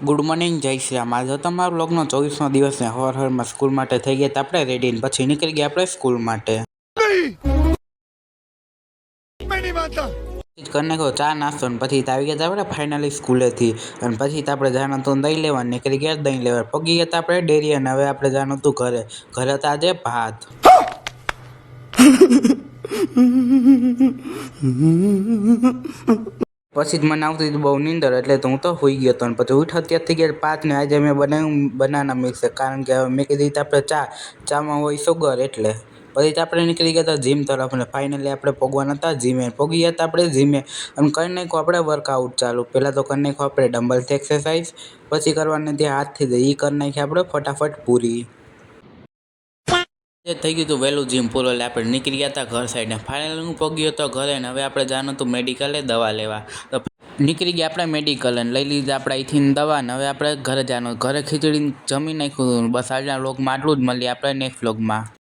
Good morning જય શ્રી રામ। આજે તમારો વ્લોગનો 24મો દિવસ ને હવારમાં સ્કૂલ માટે થઈ ગયા આપણે રેડી ને પછી નીકળી ગયા આપણે સ્કૂલ માટે। કરી નાખો ચા નાસ્તો ને પછી આવી ગયા આપણે ફાઇનલી સ્કૂલેથી અને પછી આપણે જવાનું હતું દહીં લેવા નીકળી ગયા દહીં લેવા પગી ગયા આપણે ડેરી અને હવે આપણે જવાનું હતું ઘરે હતા આજે ભાત। પછી જ મને આવતી હતી બહુ નીંદર એટલે તો હું તો હોઈ ગયો હતો અને પછી ઉઠ અત્યારથી ગયા 5 ને આજે મેં બનાવ્યું બનાના મિક્સ કારણ કે હવે મેં કીધી આપણે ચામાં હોય સુગર એટલે પછી આપણે નીકળી ગયા હતા જીમ તરફ અને ફાઇનલી આપણે પગવાના હતા જીમે પગી ગયા હતા આપણે જીમે અને કરી નાખ્યું આપણે વર્કઆઉટ ચાલુ। પહેલાં તો કરી નાખ્યું આપણે ડમ્બલ્સ એક્સરસાઇઝ પછી કરવાની ત્યાં હાથથી જ એ કરી નાખી આપણે ફટાફટ પૂરી। થઈ ગયું હતું વહેલું જીમ પૂરો એટલે આપણે નીકળી ગયા હતા ઘર સાઈડને ફાઇનલ હું પગ્યો હતો ઘરે ને હવે આપણે જવાનું હતું મેડિકલે દવા લેવા તો નીકળી ગયા આપણે મેડિકલ અને લઈ લીધી આપણે અહીંથી દવા ને હવે આપણે ઘરે જવાનું ઘરે ખીચડી જમી નાખ્યું બસ આજના વ્લોગમાં આટલું જ મળીએ આપણે નેક્સ્ટ વ્લોગમાં।